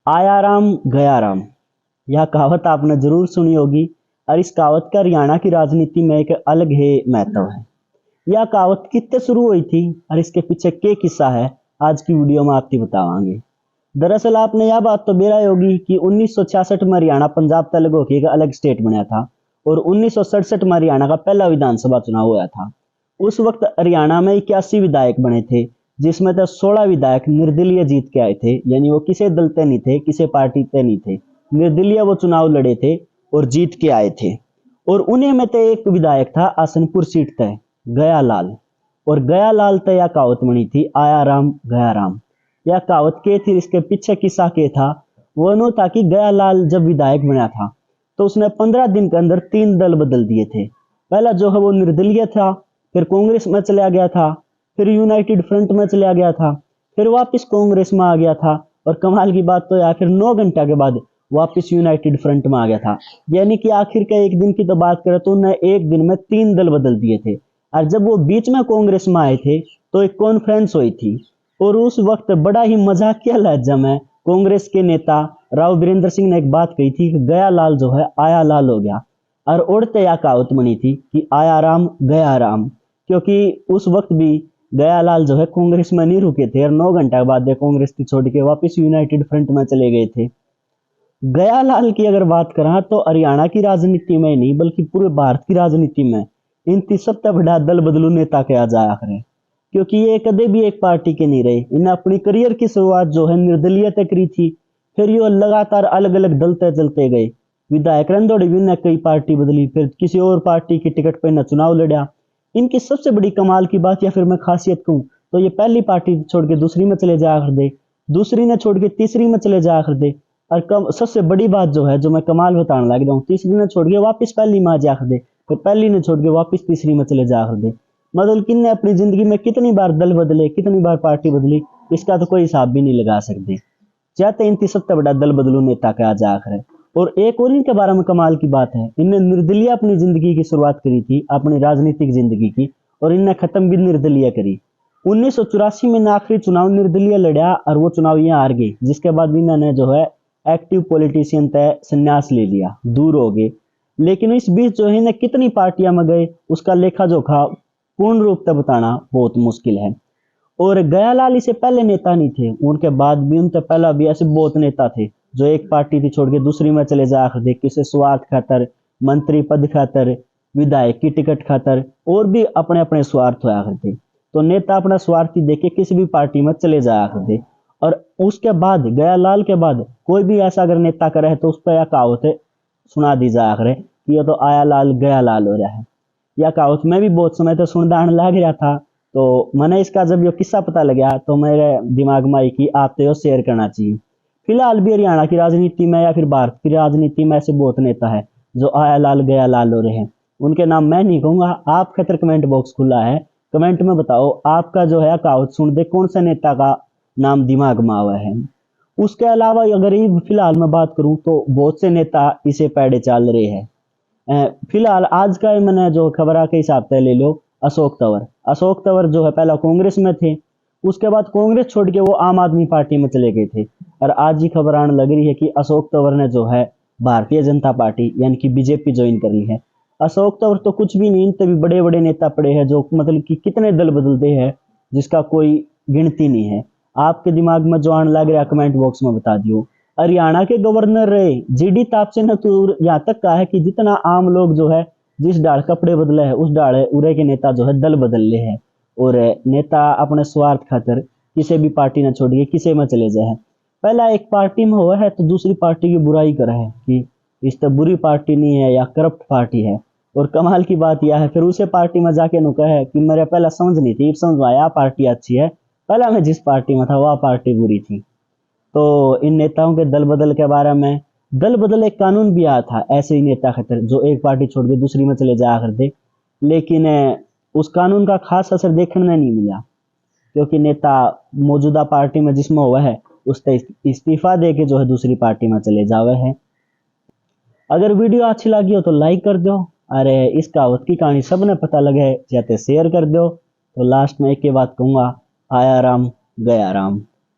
आया राम गया राम, यह कहावत आपने जरूर सुनी होगी और इस कहावत का हरियाणा की राजनीति में एक अलग ही महत्व है। यह कहावत कितने शुरू हुई थी और इसके पीछे क्या किस्सा है, आज की वीडियो में आपको बतावांगे। दरअसल आपने यह बात तो बेरा होगी कि 1966 में हरियाणा पंजाब तलग होकर एक अलग स्टेट बना था और 1967 में हरियाणा का पहला विधानसभा चुनाव हुआ था। उस वक्त हरियाणा में 81 विधायक बने थे, जिसमें से 16 विधायक निर्दलीय जीत के आए थे, यानी वो किसी दल से नहीं थे, किसी पार्टी से नहीं थे, निर्दलीय वो चुनाव लड़े थे और जीत के आए थे। और उन्हीं में से एक विधायक था आसनपुर सीट तय गया लाल, और गया लाल तय यह कहावत बनी थी आया राम गया राम। यह कहावत के थी, इसके पीछे किस्सा के था वो नो था कि गया लाल जब विधायक बना था तो उसने 15 दिन के अंदर 3 दल बदल दिए थे। पहला जो है वो निर्दलीय था, फिर कांग्रेस में चला गया था, फिर यूनाइटेड फ्रंट में चला गया था, फिर वापस कांग्रेस में आ गया था, और कमाल की बात तो यार फिर 9 घंटा के बाद वापस यूनाइटेड फ्रंट में आ गया था। यानी कि आखिर के एक दिन की तो बात करें तो उन्हें एक दिन में 3 दल बदल दिए थे। और जब वो बीच में कांग्रेस में आए थे तो एक कॉन्फ्रेंस हुई थी और उस वक्त बड़ा ही मजाकिया लहजा में कांग्रेस के नेता राव वीरेंद्र सिंह ने एक बात कही थी कि गया लाल जो है आया लाल हो गया, और उड़ते यह कहावत बनी थी कि आया राम गया राम, क्योंकि उस वक्त भी गया लाल जो है कांग्रेस में नहीं रुके थे और 9 घंटा बाद वे कांग्रेस की छोड़ के वापस यूनाइटेड फ्रंट में चले गए थे। गया लाल की अगर बात करें तो हरियाणा की राजनीति में नहीं बल्कि पूरे भारत की राजनीति में इनकी सबसे बड़ा दल बदलू नेता कहा जाया करे, क्योंकि ये कदे भी एक पार्टी के नहीं रहे। इन्हें अपनी करियर की शुरुआत जो है निर्दलीय तय करी थी, फिर ये लगातार अलग अलग दल तय चलते गए। विधायक रंधोड़ी भी ने कई पार्टी बदली, फिर किसी और पार्टी की टिकट पर न चुनाव लड़ा। इनकी सबसे बड़ी कमाल की बात या फिर मैं खासियत कहूं तो ये पहली पार्टी छोड़ के दूसरी में चले जाया कर दे, दूसरी ने छोड़ के तीसरी में चले जाया कर दे, और सबसे बड़ी बात जो है जो मैं कमाल बताने लग रहा हूँ, तीसरी ने छोड़ के वापस पहली में जा कर दे, फिर पहली ने छोड़ के वापस तीसरी में चले जा कर दे। मतलब किन ने अपनी जिंदगी में कितनी बार दल बदले, कितनी बार पार्टी बदली, इसका तो कोई हिसाब भी नहीं लगा सकते। चाहते इनकी सबसे बड़ा दल बदलू नेता कहा जा करे। और एक और इनके बारे में कमाल की बात है, इनने निर्दलीय अपनी जिंदगी की शुरुआत करी थी, अपनी राजनीतिक जिंदगी की, और इनने खत्म भी निर्दलीय करी। 1984 में आखिरी चुनाव निर्दलीय लड़ा और वो चुनाव ये हार गए, जिसके बाद इन्होंने जो है एक्टिव पॉलिटिशियन तय संन्यास ले लिया, दूर हो गए। लेकिन इस बीच जो है इन्हें कितनी पार्टियां में गए उसका लेखा जोखा पूर्ण रूप से बताना बहुत मुश्किल है। और गयालाल इसे पहले नेता नहीं थे, उनके बाद भी उनसे पहला भी ऐसे बहुत नेता थे जो एक पार्टी थी छोड़ के दूसरी में चले जा करते, किसी स्वार्थ खातर, मंत्री पद खातर, विधायक की टिकट खातर, और भी अपने अपने स्वार्थ होया करते। तो नेता अपना स्वार्थी देके किसी भी पार्टी में चले जाया करते। और उसके बाद गयालाल के बाद कोई भी ऐसा अगर नेता करे तो उस पर यह कहावत सुना दी जाया करे कि ये तो आया लाल गया लाल हो रहा है। यह कहावत मैं भी बहुत समय तक सुनता लग रहा था, तो मैंने इसका जब ये किस्सा पता लगा तो मेरे दिमाग में आई कि आप तो शेयर करना चाहिए। फिलहाल भी हरियाणा की राजनीति में या फिर भारत की राजनीति में ऐसे बहुत नेता है जो आया लाल गया लाल हो रहे हैं। उनके नाम मैं नहीं कहूंगा, आप खतर कमेंट बॉक्स खुला है, कमेंट में बताओ आपका जो है कहावत सुन दे कौन सा नेता का नाम दिमाग में आवा है। उसके अलावा अगर फिलहाल मैं बात करूं तो बहुत से नेता इसे पैड़े चाल रहे हैं। फिलहाल आज का मैंने जो खबर के हिसाब से ले लो, अशोक तंवर जो है पहला कांग्रेस में थे, उसके बाद कांग्रेस छोड़ के वो आम आदमी पार्टी में चले गए थे, और आज ही खबर आने लग रही है कि अशोक तंवर ने जो है भारतीय जनता पार्टी यानी कि बीजेपी ज्वाइन कर ली है। अशोक तंवर तो कुछ भी नहीं, तभी बड़े बड़े नेता पड़े हैं जो मतलब कि कितने दल बदलते हैं जिसका कोई गिनती नहीं है। आपके दिमाग में जो आने लग रहा है कमेंट बॉक्स में बता दियो। हरियाणा के गवर्नर रहे जीडी तापसे ने तो यहाँ तक कहा है कि जितना आम लोग जो है जिस डाल कपड़े बदले है उस डाल उरे के नेता जो है दल बदल ले है, और नेता अपने स्वार्थ खातर किसी भी पार्टी न छोड़िए किसी में चले जाए। पहला एक पार्टी में हुआ है तो दूसरी पार्टी की बुराई करे है कि इस तो बुरी पार्टी नहीं है या करप्ट पार्टी है। और कमाल की बात यह है फिर उसे पार्टी में जाके नु कहे कि मेरे पहला समझ नहीं थी, समझ आया पार्टी अच्छी है, पहला मैं जिस पार्टी में था वह पार्टी बुरी थी। तो इन नेताओं के दल बदल के बारे में, दल बदल एक कानून भी आया था ऐसे ही नेता खातिर जो एक पार्टी छोड़ के दूसरी में चले जाया करते, लेकिन उस कानून का खास असर देखने में नहीं मिला, क्योंकि नेता मौजूदा पार्टी में जिसमें हुआ है उससे इस्तीफा दे के जो है दूसरी पार्टी में चले जावे है। अगर वीडियो अच्छी लगी हो तो लाइक कर दो, अरे इस कहावत की कहानी सबने पता लगे जाते शेयर कर दो। तो लास्ट में एक ही बात कहूंगा, आया राम गया राम।